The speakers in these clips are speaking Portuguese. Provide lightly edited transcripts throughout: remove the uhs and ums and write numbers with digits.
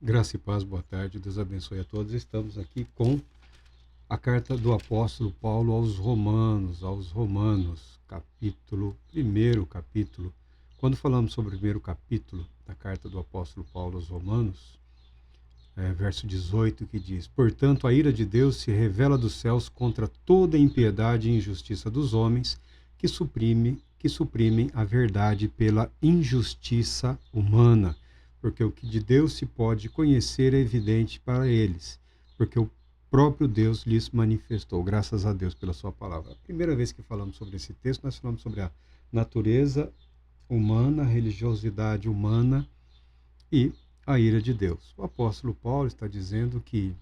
Graça e paz, boa tarde, Deus abençoe a todos. Estamos aqui com a carta do apóstolo Paulo aos Romanos, primeiro capítulo. Quando falamos sobre o primeiro capítulo da carta do apóstolo Paulo aos Romanos, verso 18, que diz: Portanto, a ira de Deus se revela dos céus contra toda a impiedade e injustiça dos homens, que suprimem a verdade pela injustiça humana. Porque o que de Deus se pode conhecer é evidente para eles, porque o próprio Deus lhes manifestou. Graças a Deus pela sua palavra. A primeira vez que falamos sobre esse texto, nós falamos sobre a natureza humana, a religiosidade humana e a ira de Deus. O apóstolo Paulo está dizendo que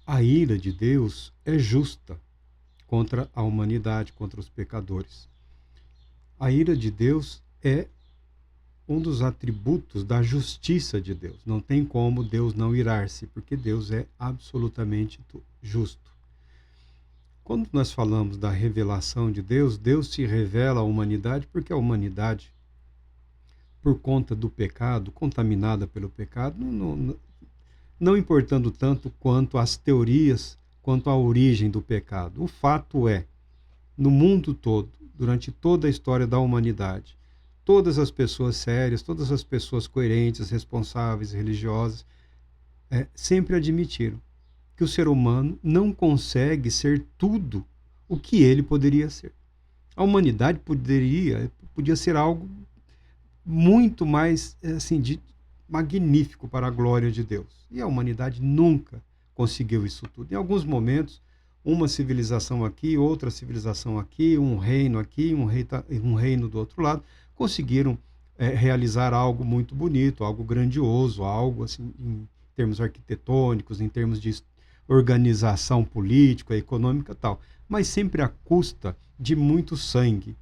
a ira de Deus é justa contra a humanidade, contra os pecadores. A ira de Deus é um dos atributos da justiça de Deus. Não tem como Deus não irar-se, porque Deus é absolutamente justo. Quando nós falamos da revelação de Deus, Deus se revela à humanidade porque a humanidade, por conta do pecado, contaminada pelo pecado, não importando tanto quanto as teorias, quanto a origem do pecado. O fato é, no mundo todo, durante toda a história da humanidade, todas as pessoas sérias, todas as pessoas coerentes, responsáveis, religiosas, sempre admitiram que o ser humano não consegue ser tudo o que ele poderia ser. A humanidade podia ser algo muito mais magnífico para a glória de Deus. E a humanidade nunca conseguiu isso tudo. Em alguns momentos, uma civilização aqui, outra civilização aqui, um reino aqui, um reino do outro lado, conseguiram realizar algo muito bonito, algo grandioso, algo assim, em termos arquitetônicos, em termos de organização política, econômica e tal, mas sempre à custa de muito sangue,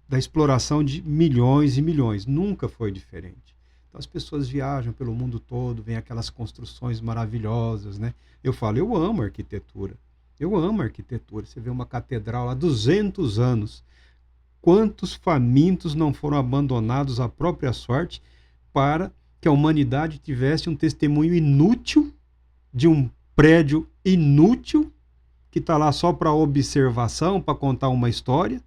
da exploração de milhões e milhões. Nunca foi diferente. Então as pessoas viajam pelo mundo todo, vêm aquelas construções maravilhosas, né? Eu falo, eu amo arquitetura. Eu amo arquitetura. Você vê uma catedral há 200 anos. Quantos famintos não foram abandonados à própria sorte para que a humanidade tivesse um testemunho inútil de um prédio inútil que está lá só para observação, para contar uma história.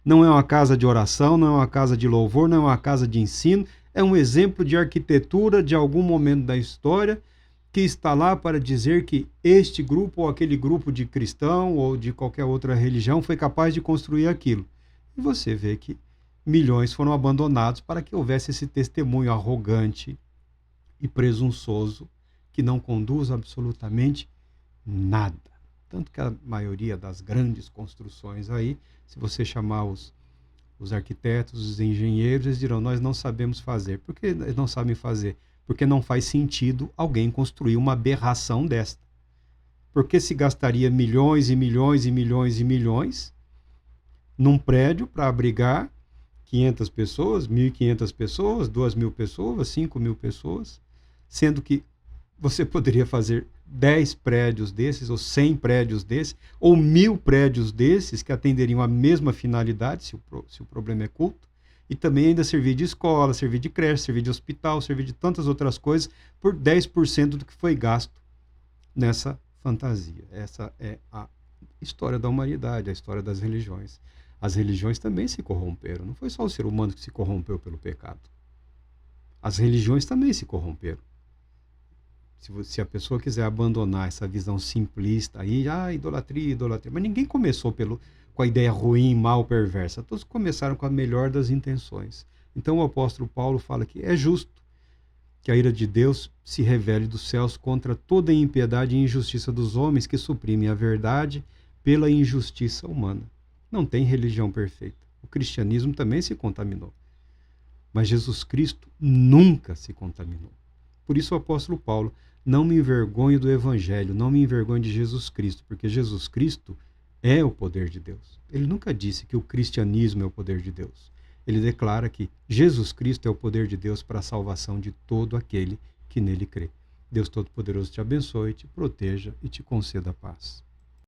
Não é uma casa de oração, não é uma casa de louvor, não é uma casa de ensino. É um exemplo de arquitetura de algum momento da história que está lá para dizer que este grupo ou aquele grupo de cristão ou de qualquer outra religião foi capaz de construir aquilo. E você vê que milhões foram abandonados para que houvesse esse testemunho arrogante e presunçoso que não conduz absolutamente nada. Tanto que a maioria das grandes construções aí, se você chamar os arquitetos, os engenheiros, eles dirão, nós não sabemos fazer. Por que eles não sabem fazer? Porque não faz sentido alguém construir uma aberração desta. Porque se gastaria milhões e milhões e milhões e milhões num prédio para abrigar 500 pessoas, 1.500 pessoas, 2.000 pessoas, 5.000 pessoas, sendo que você poderia fazer 10 prédios desses, ou 100 prédios desses, ou 1.000 prédios desses que atenderiam a mesma finalidade, se o problema é culto, e também ainda servir de escola, servir de creche, servir de hospital, servir de tantas outras coisas, por 10% do que foi gasto nessa fantasia. Essa é a história da humanidade, a história das religiões. As religiões também se corromperam. Não foi só o ser humano que se corrompeu pelo pecado. As religiões também se corromperam. Se a pessoa quiser abandonar essa visão simplista, aí, idolatria, idolatria. Mas ninguém começou com a ideia ruim, mal, perversa. Todos começaram com a melhor das intenções. Então o apóstolo Paulo fala que é justo que a ira de Deus se revele dos céus contra toda a impiedade e injustiça dos homens que suprimem a verdade pela injustiça humana. Não tem religião perfeita. O cristianismo também se contaminou. Mas Jesus Cristo nunca se contaminou. Por isso o apóstolo Paulo, não me envergonho do evangelho, não me envergonho de Jesus Cristo, porque Jesus Cristo é o poder de Deus. Ele nunca disse que o cristianismo é o poder de Deus. Ele declara que Jesus Cristo é o poder de Deus para a salvação de todo aquele que nele crê. Deus Todo-Poderoso te abençoe, te proteja e te conceda paz.